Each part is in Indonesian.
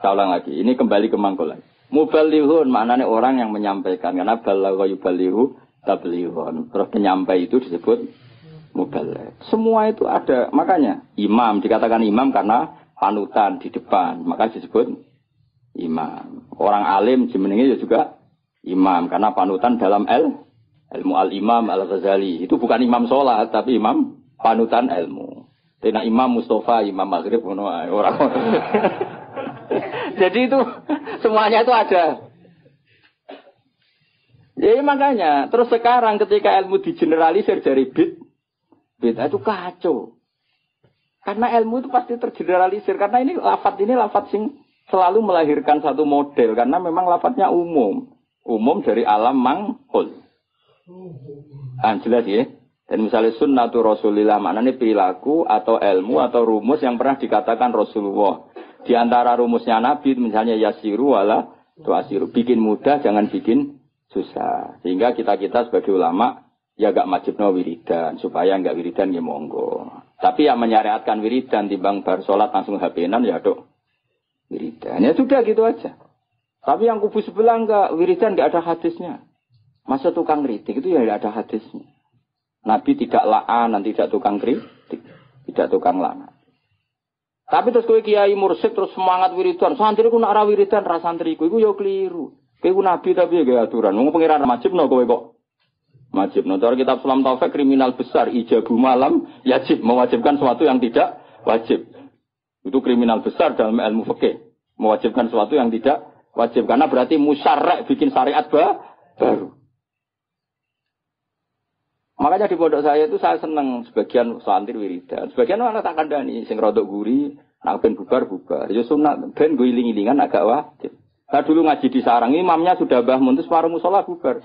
Saya ulang lagi. Ini kembali ke mangkul lagi. Mubalighun maknanya orang yang menyampaikan. Karena balagha yubalighu tablighun. Terus penyampai itu disebut mubaligh. Semua itu ada. Makanya imam dikatakan imam karena panutan di depan. Maka disebut imam. Orang alim jenenge juga imam karena panutan dalam ilmu al-imam al-Ghazali. Itu bukan imam sholat tapi imam panutan ilmu. Tina Imam Mustafa, Imam Maghrib orang. Jadi itu semuanya itu ada. Jadi makanya terus sekarang ketika ilmu digeneralisir dari bid'ah itu kacau. Karena ilmu itu pasti tergeneralisir karena ini lafaz sing selalu melahirkan satu model karena memang lafaznya umum dari alam mangkul. Jelas ya. Dan misalnya sunnatu Rasulillah maknanya perilaku atau ilmu atau rumus yang pernah dikatakan Rasulullah. Di antara rumusnya Nabi misalnya yasiru wala tuasiru. Bikin mudah jangan bikin susah. Sehingga kita sebagai ulama ya gak wajibno wiridan. Supaya gak wiridan ya monggo. Tapi yang menyariatkan wiridan timbang bar sholat langsung HP-nan ya dok. Wiridan. Ya sudah gitu aja. Tapi yang kubu sebelah enggak. Wiridan gak ada hadisnya. Masa tukang kritik itu ya gak ada hadisnya. Nabi tidak la'an, tidak tukang kritik, tidak tukang la'an. Tapi terus kowe kiai mursyid terus semangat wiridan. Santri ku nak ra wiridan ra santriku iku ya keliru. Kowe nabi tapi ya aturan. Wong pengiran wajibno kowe kok. Wajibno. Cara kitab Sulam Taufik kriminal besar ijabu malam yajib mewajibkan sesuatu yang tidak wajib. Itu kriminal besar dalam ilmu fikih. Mewajibkan sesuatu yang tidak wajib karena berarti musyarrak bikin syariat baru. Makanya di pondok saya itu saya senang sebagian santri wiridan. Sebagian orang tak kandani sing rodok guri, nak ben bubar. Ya sunat ben go iling-ilingan agak wajib. Saya dulu ngaji di Sarang, imamnya sudah Mbah Mun separuh musola bubar.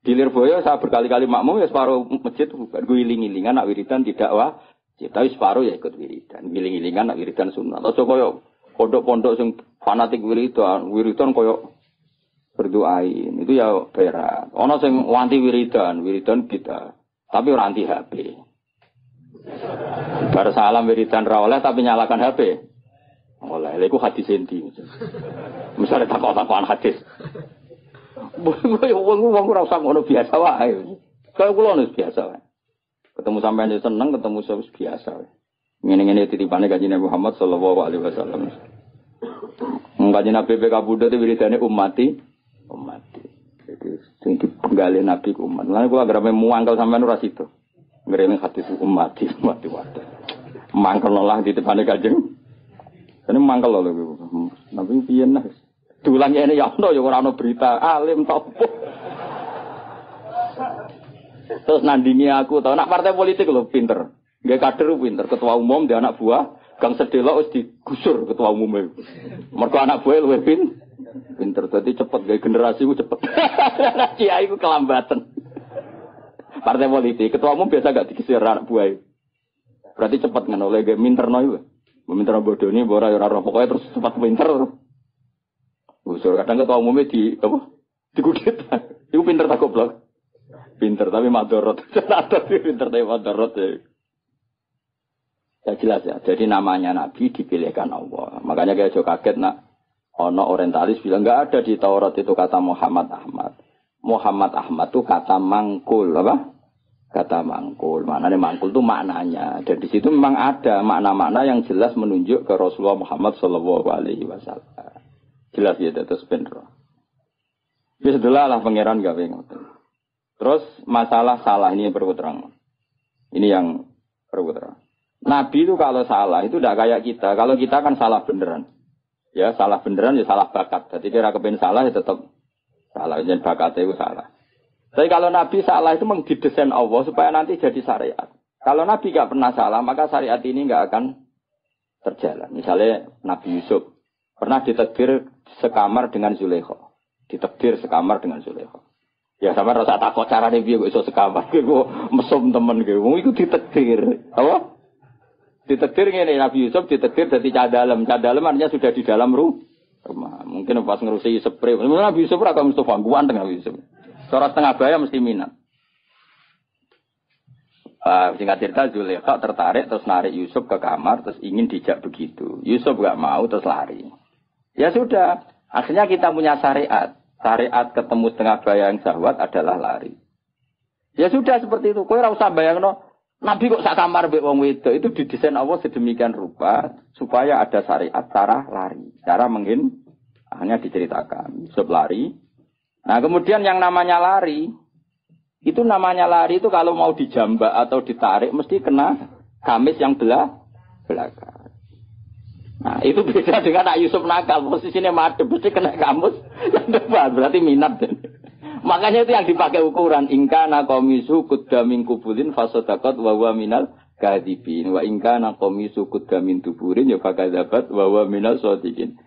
Di Lirboyo saya berkali-kali makmum ya separuh masjid bubar. Go iling-ilingan nak wiridan tidak wajib, tapi separuh ya ikut wiridan. Iling-ilingan nak wiridan sunat. Atau koyo pondok-pondok sing fanatik wiridan koyo berdoain itu ya berat. Ono sing wanti wiridan kita. Tapi ora anti HP. Bar salam wiridan ra oleh tapi nyalakan HP. Oleh, lha iku hadis endi. Misale takok-takokan hadis. Wong ora usah ngono biasa wae. Kaya kula wis biasa wae. Ketemu sampean seneng, ketemu wis biasa wae. Ngene-ngene titipane Kanjeng Muhammad sallallahu alaihi wasallam. Kanjeng Nabi kabudut wiridane ummati. Jadi sing dipenggali Nabi ku umat. Lan kula agar muangkel sampean ora situ. Ngrene hadis ummati wadah. Mangkel lah di tepane Kanjeng. Ini mangkel lho Nabi piye nah. Diulang ngene ya ono ya ora ono berita alim topo. Terus nandingi aku tau nak partai politik lho pinter. Nggih kader pinter, ketua umum dia anak buah, Gang Sedelok wis digusur ketua umumnya. Mergo anak buah luwih pinter, dadi cepet gawe generasi ku cepet. Kiai ku kelambatan. Partai politik, ketua umum biasa gak digisir anak buah. Berarti cepet ngono oleh gawe minterno iku. Minterno bodoni ora ora pokoke terus cepat pinter. Gusur kadang ketua umumnya digudit. Iku pinter tak goblok. Pinter tapi madorot. Ada pinter tapi madorot ya. Ya jelas ya. Jadi namanya Nabi dipilihkan Allah. Makanya kayak jo kaget nak. Ono orientalis bilang enggak ada di Taurat itu kata Muhammad Ahmad. Muhammad Ahmad itu kata mangkul apa? Kata mangkul. Maknanya mangkul itu maknanya. Dan di situ memang ada makna-makna yang jelas menunjuk ke Rasulullah Muhammad sallallahu alaihi wasallam. Jelas ya terus bener. Wis lah pangeran gawe ngoten. Terus masalah salah ini yang perlu terang. Ini yang perlu terang. Nabi itu kalau salah itu tidak kayak kita. Kalau kita kan salah beneran. Ya salah beneran ya salah bakat. Jadi kira kepen salah ya tetap salah. Jadi bakatnya itu salah. Tapi kalau Nabi salah itu mengdidesain Allah supaya nanti jadi syariat. Kalau Nabi nggak pernah salah maka syariat ini nggak akan terjalan. Misalnya Nabi Yusuf pernah ditakdir sekamar dengan Zulaikha. Ditakdir sekamar dengan Zulaikha. Ya sama rasa takut carane piye kok iso sekamar. Kok mesum temen ge. Wong iku ditakdir. Apa? Ditakdir ngene Nabi Yusuf ditakdir dadi cadalem. Cadalem artinya sudah di dalam rumah. Mungkin pas ngerusi spray. Nabi Yusuf ora Mustafa ganteng Nabi Yusuf. Cara setengah baya mesti minat. Singkat cerita Zulaikha tertarik terus narik Yusuf ke kamar terus ingin dijak begitu. Yusuf gak mau terus lari. Ya sudah, akhirnya kita punya syariat. Syariat ketemu setengah bayang syahwat adalah lari. Ya sudah seperti itu. Kowe ora usah bayangno Nabi kok sak kamar mbek wong wedok itu didesain Allah sedemikian rupa supaya ada syariat cara lari, cara akhirnya diceritakan Yusuf lari. Nah, kemudian yang namanya lari itu kalau mau dijambak atau ditarik mesti kena gamis yang belakang. Nah, itu beda dengan Nak Yusuf nakal, posisinya madhep mesti kena gamis yang depan, berarti minat. Makanya itu yang dipakai ukuran ingkana qamisu qudda min kubulin fasadaqat wa huwa minal kadzibin wa ingkana qamisu qudda min tuburin ya fakadzabat wa huwa minal shadiqin.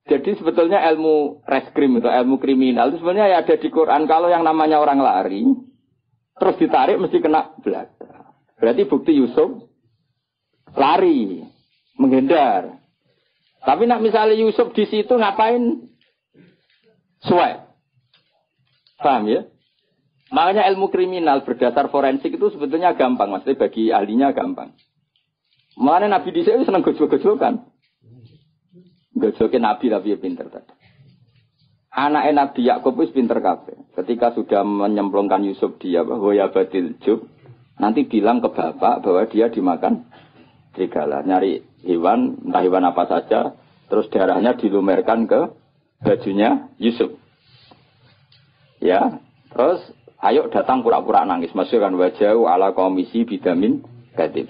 Jadi sebetulnya ilmu reskrim atau ilmu kriminal itu sebenarnya ya ada di Quran. Kalau yang namanya orang lari, terus ditarik mesti kena belakang. Berarti bukti Yusuf lari, menghindar. Tapi nak misalnya Yusuf di situ ngapain? Suai. Paham ya? Makanya ilmu kriminal berdasar forensik itu sebetulnya gampang. Maksudnya bagi ahlinya gampang. Makanya Nabi di sini senang gojol-gojolkan. Gojokin Nabi tapi pinter tadi. Anak Nabi Yakub itu pinter kabeh. Ketika sudah menyemplungkan Yusuf dia bahwa ya badil jub, nanti bilang ke bapak bahwa dia dimakan serigala. Nyari hewan, entah hewan apa saja, terus darahnya dilumerkan ke bajunya Yusuf. Ya, terus ayo datang pura-pura nangis. Masukkan wajah ala komisi bidamin gadib.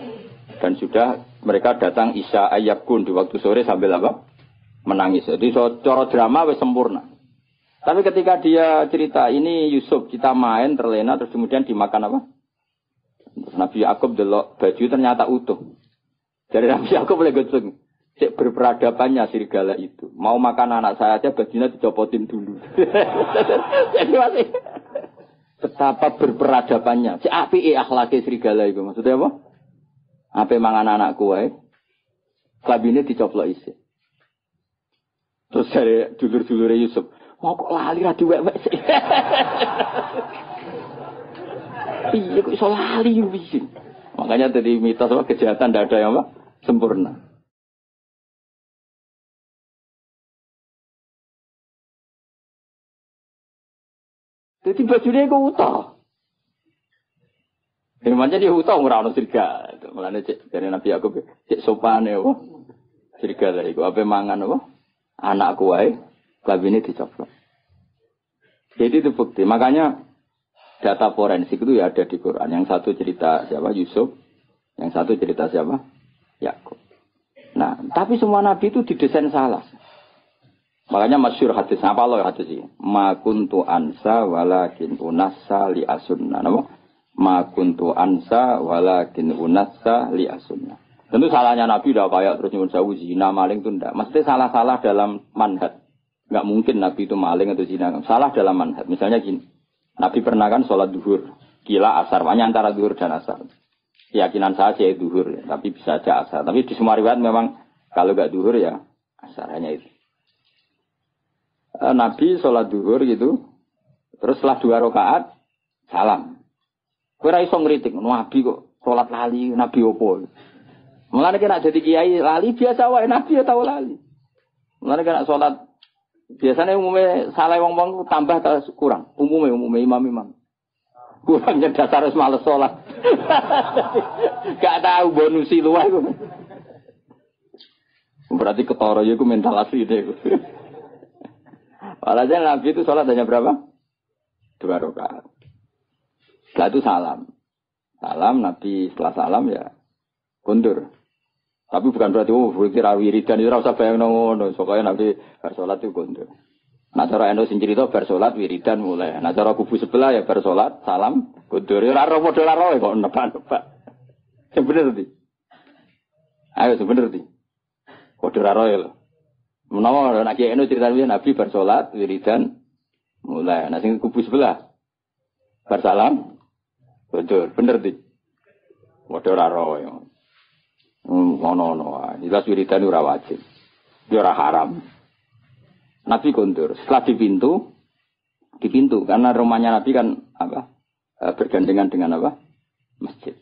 Dan sudah mereka datang isya ayyakun di waktu sore sambil apa? Menangis. Jadi cara drama wis sempurna. Tapi ketika dia cerita ini Yusuf kita main terlena terus kemudian dimakan apa? Nabi Yakub delok baju ternyata utuh. Dari Nabi Yakub boleh goceng. Cek berperadabannya serigala itu. Mau makan anak saya aja bajunya dicopotin dulu. Jadi masih betapa berperadabannya. Cek apike akhlake serigala itu. Maksudnya apa? Ape mangan anakku wae. Klabine dicoplok isih. Terus dari dulur-dulure Yusuf, mau kok lali ra diwek-wek sih. Iya kok iso lali piye. Makanya tadi mitos apa kejahatan tidak ada yang apa sempurna. Jadi bajunya kok utah. Firmannya dia utah ora ono serigala. Mulane cek dari Nabi Yakub cek sopane apa? Serigala iku ape mangan apa? Anakku wae, klabine dicoplok. Jadi itu bukti. Makanya data forensik itu ya ada di Quran. Yang satu cerita siapa? Yusuf. Yang satu cerita siapa? Yakub. Nah, tapi semua nabi itu didesain salah. Makanya masyhur hadis apa loh hadis ini? Ma kuntu ansa walakin unassa li asunna. Napa? Ma kuntu ansa walakin unassa li asunna. Tentu salahnya Nabi udah kayak terus nyuwun sewu zina maling itu enggak. Mesti salah-salah dalam manhaj. Enggak mungkin Nabi itu maling atau zina. Salah dalam manhaj. Misalnya gini. Nabi pernah kan sholat duhur. Kila asar. Makanya antara duhur dan asar. Keyakinan saya sih duhur. Ya. Tapi bisa aja asar. Tapi di semua riwayat memang kalau enggak duhur ya asar. Hanya itu. Nabi sholat duhur gitu. Terus setelah 2 rakaat salam. Kowe ra iso ngritik. Nabi kok sholat lali. Nabi opo? Mulane kena jadi kiai lali biasa wae Nabi ya tau lali. Mulane kena salat biasanya umumnya salah wong-wong tambah atau kurang. Umumnya imam-imam. Kurang yang dasar wis males salat. Gak tahu bonusi luwih iku. Berarti ketara ya iku mental asli deh. Walhasil Nabi itu salat hanya berapa? 2 rakaat. Setelah itu salam. Salam Nabi setelah salam ya kundur. Tapi bukan berarti kira wiridan itu rasa bayang ngono. Soalnya nanti bersolat itu kundur. Nah cara endo sing cerita bersolat wiridan mulai. Nah cara kubu sebelah ya bersolat salam kundur. Ora ro padha ora kok nebak-nebak. Sing bener ndi? Ayo sing bener ndi? Padha ora ya lho. Menawa nek endo cerita Nabi bersolat wiridan mulai. Nah sing kubu sebelah bersalam kundur. Bener ndi? Padha ora ya. Ngono-ngono. Jelas wiridan ora wajib. Ya ora haram. Nabi kundur. Setelah di pintu karena rumahnya Nabi kan apa? Bergandengan dengan apa? masjid.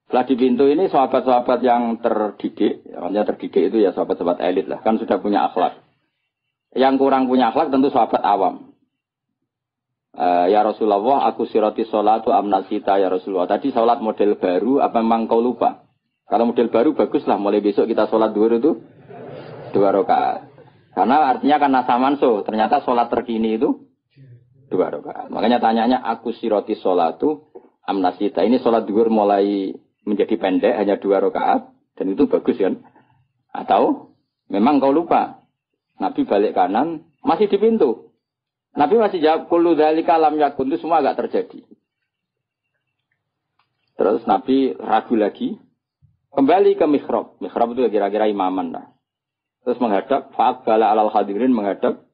Setelah di pintu ini sahabat-sahabat yang terdidik, maksudnya terdidik itu ya sahabat-sahabat elit lah, kan sudah punya akhlak. Yang kurang punya akhlak tentu sahabat awam. Ya Rasulullah, aku siroti sholatu amnasita ya Rasulullah. Tadi sholat model baru, apa memang kau lupa? Kalau model baru baguslah, mulai besok kita sholat duhur itu 2 rakaat. Karena artinya kan nasamanso, ternyata sholat terkini itu 2 rakaat. Makanya tanyanya aku siroti sholatu amnasita. Ini sholat duhur mulai menjadi pendek, hanya 2 rakaat. Dan itu bagus kan? Atau memang kau lupa? Nabi balik kanan, masih di pintu. Nabi masih jawab, kullu dzalika lam yakun, itu semua agak terjadi. Terus Nabi ragu lagi, kembali ke mihrab. Mihrab itu kira-kira imaman lah. Terus menghadap, fa'aqbala alal hadirin menghadap,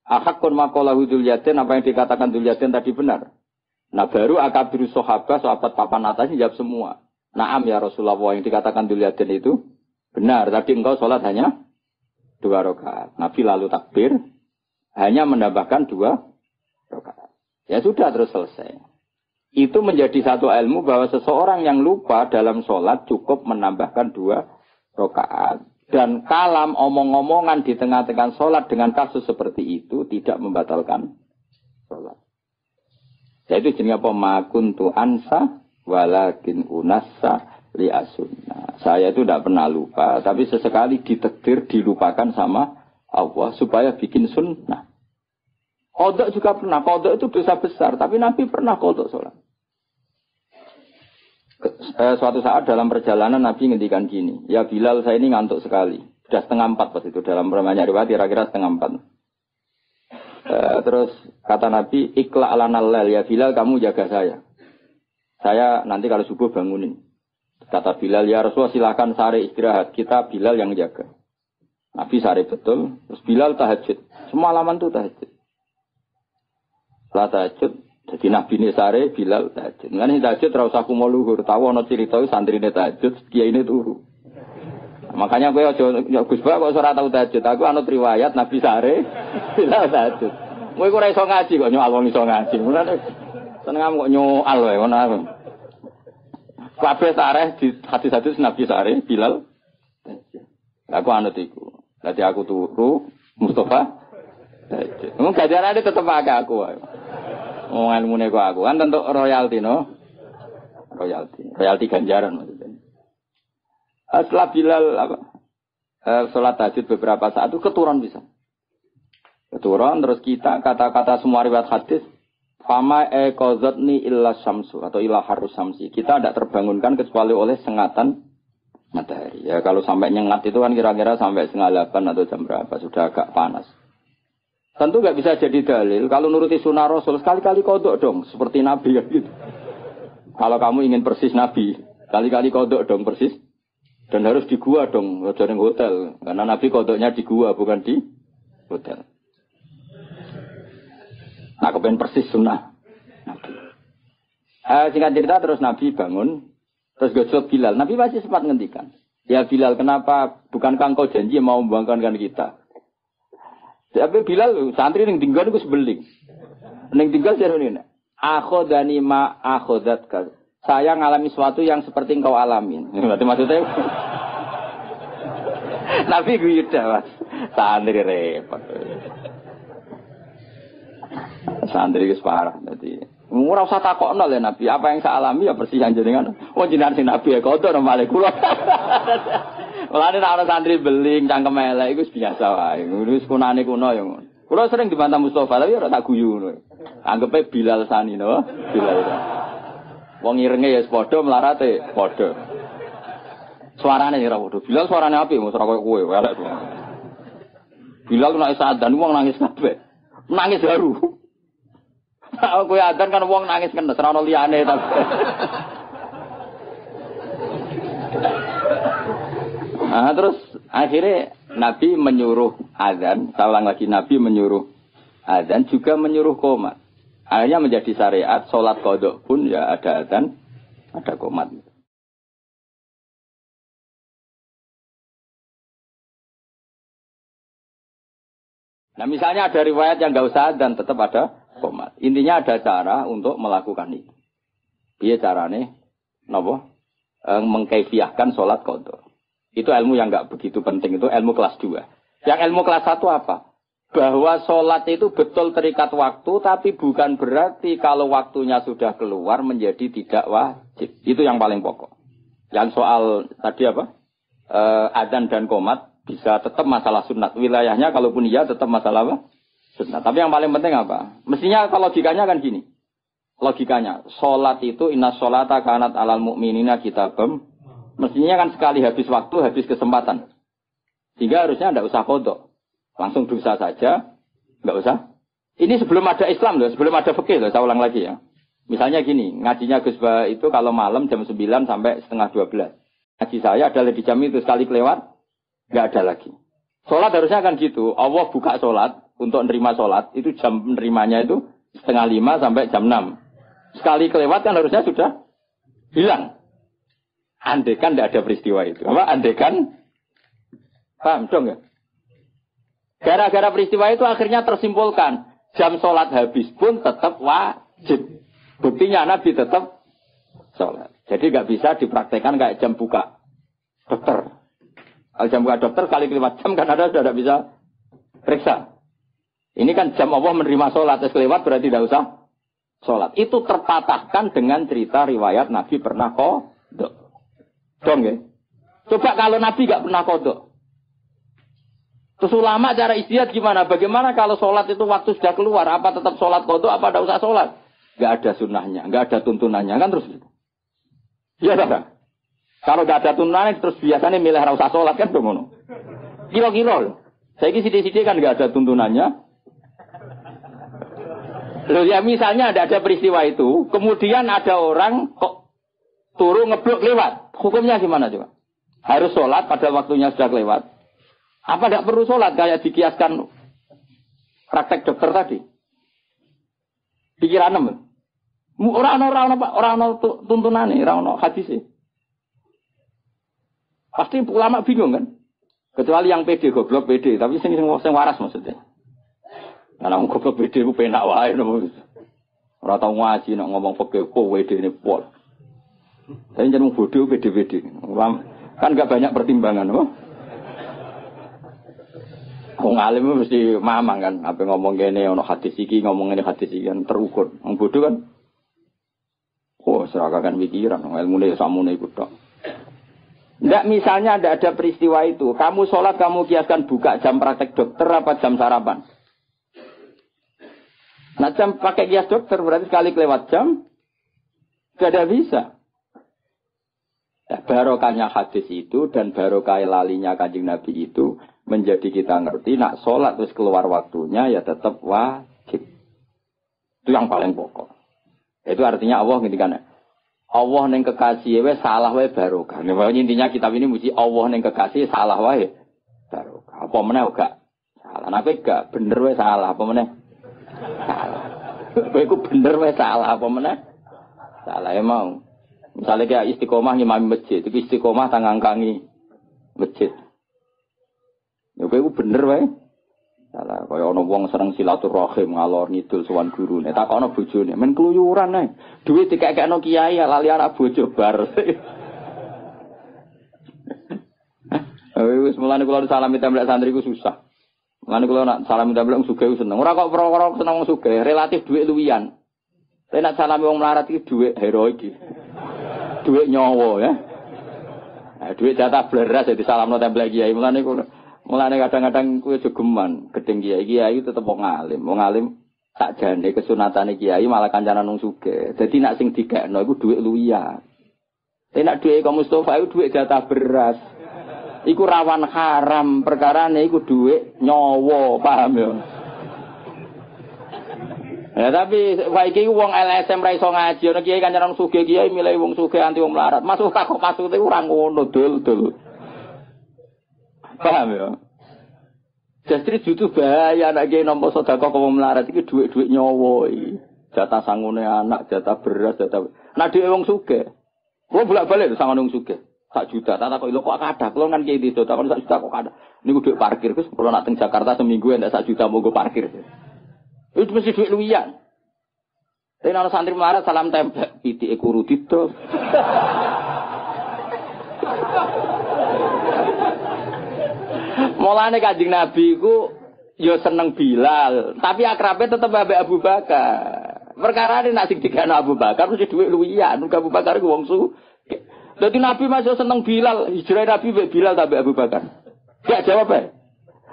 ahakkun maqalahu dzul yadain, apa yang dikatakan dzul yadain tadi benar. Nah baru akabiru sahabat papan atasnya jawab semua. Naam ya Rasulullah, yang dikatakan dzul yadain itu benar. Tadi engkau sholat hanya 2 rakaat. Nabi lalu takbir, hanya menambahkan 2 rakaat. Ya sudah terus selesai. Itu menjadi satu ilmu bahwa seseorang yang lupa dalam sholat cukup menambahkan 2 rakaat. Dan kalam omong-omongan di tengah-tengah sholat dengan kasus seperti itu tidak membatalkan sholat. Yaitu jenis apa? Ma kuntu ansa walakin unassa li asunna. Saya itu tidak pernah lupa, tapi sesekali ditakdir dilupakan sama Allah supaya bikin sunnah. Qadha juga pernah. Qadha itu dosa besar, tapi Nabi pernah qadha sholat. Suatu saat dalam perjalanan Nabi ngendikan gini, ya Bilal saya ini ngantuk sekali. Sudah 3:30 pas itu dalam banyak riwayat kira-kira 3:30. Terus kata Nabi, ikla alanal lail, ya Bilal kamu jaga saya. Saya nanti kalau subuh bangunin. Kata Bilal, ya Rasulullah silakan sare istirahat, kita Bilal yang jaga. Nabi sare betul, terus Bilal tahajud. Semalaman tuh tahajud. Setelah tahajud, jadi Nabi ini sare, Bilal tahajud. Ini tahajud terus aku mau luhur. Tahu ada cerita santri ini tahajud, kiai ini turu. Makanya gue Gus Ba kok ora tau tahajud. Aku anut riwayat Nabi sare, Bilal tahajud. Gue ora iso ngaji kok nyoal wong iso ngaji. Mulane seneng kok nyoal wae ngono. Kabeh sare di hadis-hadis Nabi sare, Bilal tahajud. Aku anut iku. Dadi aku turu, Mustafa tahajud. Mung gajarane tetep akeh aku wae. Oh, ilmune kok aku kan tentu royalti no. Royalti ganjaran maksudnya. Setelah Bilal sholat tahajud beberapa saat itu keturun bisa. Keturun terus kita kata-kata semua riwayat hadis fama qadzatni illa syamsu atau illa harus syamsi. Kita tidak terbangunkan kecuali oleh sengatan matahari. Ya kalau sampai nyengat itu kan kira-kira sampai 7:30 atau jam berapa sudah agak panas. Tentu nggak bisa jadi dalil. Kalau nuruti sunnah Rasul, sekali-kali kodok dong. Seperti Nabi ya gitu. Kalau kamu ingin persis Nabi, kali-kali kodok dong persis. Dan harus di gua dong, jangan hotel. Karena Nabi kodoknya di gua, bukan di hotel. Nah, kepengen persis sunnah Nabi. Singkat cerita terus Nabi bangun. Terus gosok Bilal. Nabi masih sempat ngendikan. Ya Bilal, kenapa bukankah engkau janji mau membangkankan kita? Tapi Bilal santri ning tinggal iku sebeling. Ning tinggal jarene. Akhodani ma akhodatka. Saya ngalami sesuatu yang seperti engkau alamin. Berarti maksudnya Nabi guida Mas. Santri repot. Santri wis parah dadi. Ora usah takokno le Nabi, apa yang saya alami ya persis yang jenengan. Oh jenengan si Nabi ya kotor malah kula. Mulane nek ana santri beling cangkem elek iku biasa wae. Wis kunane kuno ya ngono. Kula sering dibantah Mustofa tapi ora tak guyu ngono. Anggepe Bilal sani no, Bilal. Wong irenge ya padha melarate padha. Suarane ora padha. Bilal suarane apik mos ora koyo kowe elek. Bilal nek sadan wong nangis kabeh. Nangis baru. Kowe adan kan wong nangis kenes ora ono liyane tapi. Nah, terus akhirnya Nabi menyuruh azan, saya ulang lagi Nabi menyuruh azan juga menyuruh qomat. Akhirnya menjadi syariat sholat qadha pun ya ada azan, ada qomat. Nah misalnya ada riwayat yang nggak usah azan tetap ada qomat. Intinya ada cara untuk melakukan itu. Dia carane napa? Mengkaifiahkan sholat qadha. Itu ilmu yang enggak begitu penting, itu ilmu kelas 2. Yang ilmu kelas 1 apa? Bahwa sholat itu betul terikat waktu, tapi bukan berarti kalau waktunya sudah keluar menjadi tidak wajib. Itu yang paling pokok. Yang soal tadi apa? Adzan dan qomat bisa tetap masalah sunat. Wilayahnya kalaupun iya tetap masalah apa? Sunat. Tapi yang paling penting apa? Mestinya kalau logikanya kan gini. Logikanya, sholat itu inna sholata kanat alal mu'minina kitabam. Mestinya kan sekali habis waktu, habis kesempatan. Sehingga harusnya tidak usah qadha. Langsung dosa saja, nggak usah. Ini sebelum ada Islam loh, sebelum ada fikih loh, saya ulang lagi ya. Misalnya gini, ngajinya Gus Ba itu kalau malam jam 9 sampai setengah 12. Ngaji saya adalah di jam itu, sekali kelewat, nggak ada lagi. Sholat harusnya kan gitu, Allah buka sholat, untuk nerima sholat, itu jam nerimanya itu setengah 5 sampai jam 6. Sekali kelewat kan harusnya sudah hilang. Andekan tidak ada peristiwa itu. Apa? Andekan, paham dong ya? Gara-gara peristiwa itu akhirnya tersimpulkan. Jam sholat habis pun tetap wajib. Buktinya Nabi tetap sholat. Jadi nggak bisa dipraktekkan kayak jam buka dokter. Kalau jam buka dokter kali kelewat jam kan ada sudah tidak bisa periksa. Ini kan jam Allah menerima sholat. Terus kelewat berarti tidak usah sholat. Itu terpatahkan dengan cerita riwayat Nabi pernah qadha. Dong ya? Coba kalau Nabi nggak pernah qadha. Terus ulama cara istihad gimana? Bagaimana kalau sholat itu waktu sudah keluar? Apa tetap sholat qadha? Apa tidak usah sholat? Nggak ada sunnahnya, nggak ada tuntunannya kan terus gitu. Iya tak? Kalau nggak ada tuntunannya terus biasanya milih ra usah sholat kan ngono. Kilo-kilo loh. Saya ini sidik-sidik kan nggak ada tuntunannya. Loh ya misalnya ada peristiwa itu, kemudian ada orang kok turu ngeblok lewat. Hukumnya gimana coba? Harus sholat pada waktunya sudah lewat. Apa tidak perlu sholat kayak dikiaskan praktek dokter tadi? Pikiran apa? Orang tuntunan nih, orang hadis sih. Pasti ulama bingung kan? Kecuali yang pede goblok pede, tapi sing waras maksudnya. Karena orang goblok pede ku penak wae ora tau ngaji nek ngomong fikih kok wedene pol. Saya jeneng bodoh pede-pede. Kan enggak banyak pertimbangan, oh. Wong alim mesti mamang kan, apa ngomong gini, ono hadis iki, ngomong ini hadis iki kan terukur. Wong bodoh kan, seragakan pikiran, ilmu ini samune ikut tok. Nggak misalnya ada peristiwa itu, kamu sholat kamu kiaskan buka jam praktek dokter apa jam sarapan? Nah jam pakai kias dokter berarti sekali kelewat jam, gak ada bisa. Ya, barokahnya hadis itu dan barokah lalinya Kanjeng Nabi itu menjadi kita ngerti nak sholat terus keluar waktunya ya tetap wajib. Itu yang paling pokok. Itu artinya Allah ngendikan Allah ning kekasih wae salah wae barokah. Nek intinya kitab ini mesti Allah ning kekasih salah wae barokah. Apa meneh gak salah. Nek gak bener wae salah apa meneh? Salah. Kowe iku bener wae salah apa meneh? Salah ya mau. Misalnya kayak istiqomah ngimami masjid, itu istiqomah tangangkangi masjid. Ya kowe bener wae. Salah kaya ana wong seneng silaturahim ngalor ngidul sowan gurune, takono bojone, men keluyuran ae. Duit dikekekno kiai lali anak bojo bar. Wis mulane kula salami templek santri ku susah. Mulane kula nak salami templek sugih seneng. Ora kok perkara seneng wong sugih, relatif duit luwian. Tapi nak salami wong melarat iki duit heroik iki. Duit nyawa ya. Nah, duit jatah bleras jadi salamno templek kiai. Mulane kadang-kadang kuwi jogeman, gedeng kiai tetep wong alim. Wong alim sakjane kesunatane kiai malah kancanan wong sugih. Dadi nak sing dikekno iku duit luwian. Tapi nak duit kaum Mustafa iku duit jatah beras. Iku rawan haram, perkarane iku duit nyawa, paham ya? Ya tapi wae wong LSM ra iso ngaji, ana kiai kancanan sugih kiai milih wong sugih anti wong melarat. Masuk kok maksud e ora ngono dul. Paham ya? Justru itu bahaya anak kiai nampa sedekah kok wong melarat iki dhuwit-dhuwit nyawa iki. Jatah sangune anak, jatah beras, jatah. Nah dhewe wong sugih. Kulo bolak-balik sangone wong sugih. 1 juta, tak kok lho kok kathah. Kulo kan kiai desa, tak 1 juta kok kathah. Niku dhuwit parkir Gus, kulo nak teng Jakarta seminggu entek 1 juta monggo parkir. Itu mesti duit luwian. Tapi ana santri melarat salam tempel, pitike kuru didol. Mulane Kanjeng Nabi iku ya seneng Bilal, tapi akrabe tetep ambek Abu Bakar. Perkara ini nak sing digano Abu Bakar mesti dhuwit luwian, Abu Bakar iku wong sugih. Dadi Nabi masih seneng Bilal, hijrah Nabi mbek Bilal ta mbek Abu Bakar. Gak jawab ae.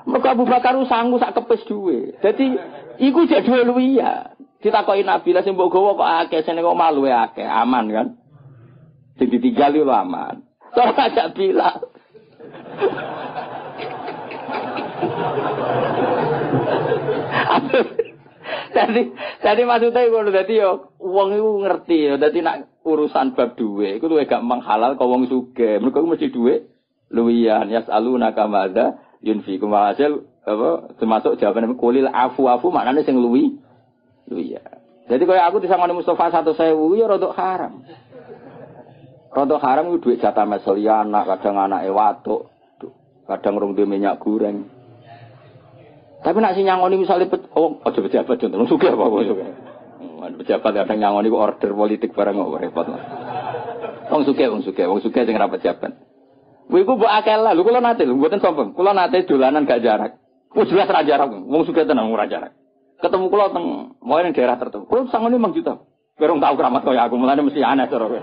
Mergo Abu Bakar sanggup sak kepes dhuwit. Dadi iku jek dhuwit luwian. Ditakoki Nabi lah sing mbok gawa kok akeh, sing kok malu akeh, aman kan? Sing ditinggal yo aman. Ora ajak Bilal. Jadi maksudnya ngono dadi yo wong iku ngerti yo dadi nak urusan bab duwe iku luwih gampang halal kok wong sugih. Mergo mesti duwe luwian yasaluna kamadza yunfiqu hasil apa termasuk jawaban kulil afu maknane sing luwi ya. Jadi kaya aku disangoni Mustafa 1.000 ya rodok haram. Rodok haram ku duit jatah meselian, kadang anake watuk, kadang rong duwe minyak goreng. Tapi nak sing nyangoni misale aja pejabat contoh sugih apa sugih. Pejabat kadang nyangoni ku order politik barang kok repot. Wong sugih sing ra pejabat. Kuwi ku mbok akeh lah, lho kula nate lho mboten sombong. Kula nate dolanan gak jarak. Wis jelas ra jarak, wong sugih tenan ora jarak. Ketemu kula teng mau ning daerah tertentu. Kula sangone 5 juta. Berong tau keramat kaya aku, mulane mesti aneh cara kowe.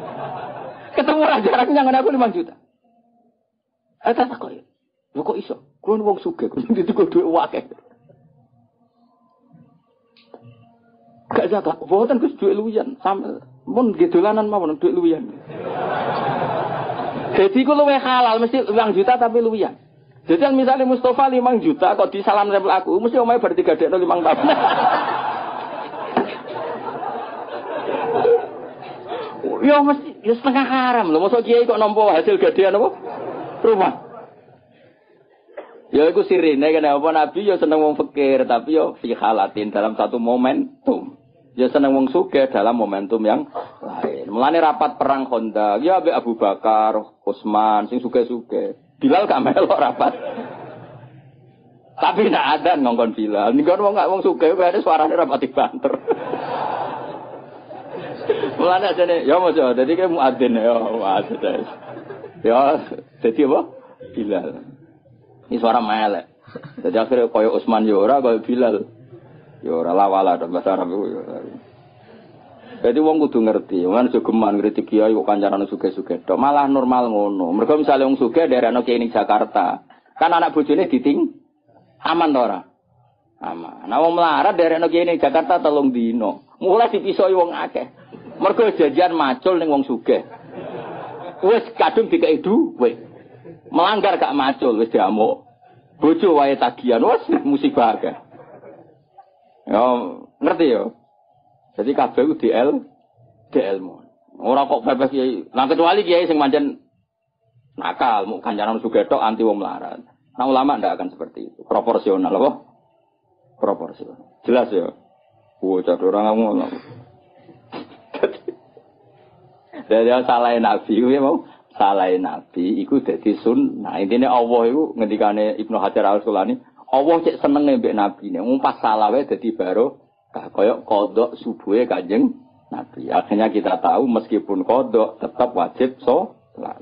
Ketemu ra jarak nyangone aku 5 juta. Tak kok. Lho kok iso? Kuwi wong sugih, kuwi dituku dhuwit akeh. Gak zakat, boten Gus dhuwit luwian. Sampe mun nggih dolanan mawon dhuwit luwian. Jadi ku luwih halal mesti 5 juta tapi luwian. Jadi misalnya Mustafa 5 juta kok disalam rempel aku mesti omahe bar 3 dekno 5 tahun. Ya mesti ya setengah haram lho. Mosok kiai kok nampa hasil gadean apa? Rumah. Ya iku sirine kenapa Nabi ya seneng wong fakir tapi ya fi halatin dalam satu momentum. Ya seneng wong sugih dalam momentum yang lain. Mulane rapat perang Khandaq ya ambek Abu Bakar, Utsman sing sugih-sugih. Bilal gak melok rapat. Tapi nak ada ngongkon Bilal. Ning wong sugih kuwi suarane rapati banter. Mulane ajane ya mojo dadi ke muadzin ya muadzin. Ya dadi apa? Bilal. Ini suara melek. Jadi akhirnya koyo Utsman ya ora koyo Bilal. Ya ora lawala to bahasa Arab iku ya. Jadi wong kudu ngerti, wong aja geman kritik kiai kok kancaran sugih-sugih tok. Malah normal ngono. Mergo misale wong sugih daerahno kiai ning Jakarta, kan anak bojone diting aman to ora? Aman. Nah wong melarat daerahno kiai ning Jakarta 3 dino. Mulai dipisoi wong akeh. Mergo jajan macul ning wong sugih. Wis kadung dikeki dhuwit. Melanggar gak macul wis diamuk. Bojo wae tagihan wis musibah akeh. Ya ngerti ya. Jadi kabeh ku DL mon. Ora kok bebas kiai. Lah kecuali kiai sing pancen nakal, mung kancanan sugih tok anti wong melarat. Nah ulama ndak akan seperti itu. Proporsional apa? Proporsional. Jelas ya. Cak orang ngono. Dadi salah Nabi kuwi mau salah Nabi iku dadi sunnah. Intine Allah iku ngendikane Ibnu Hajar Al-Asqalani, Allah cek seneng mbek nabine. Wong pas salah wae dadi baro kaya qodok subuhe Kanjeng Nabi. Akhirnya kita tahu meskipun qodok tetap wajib salat.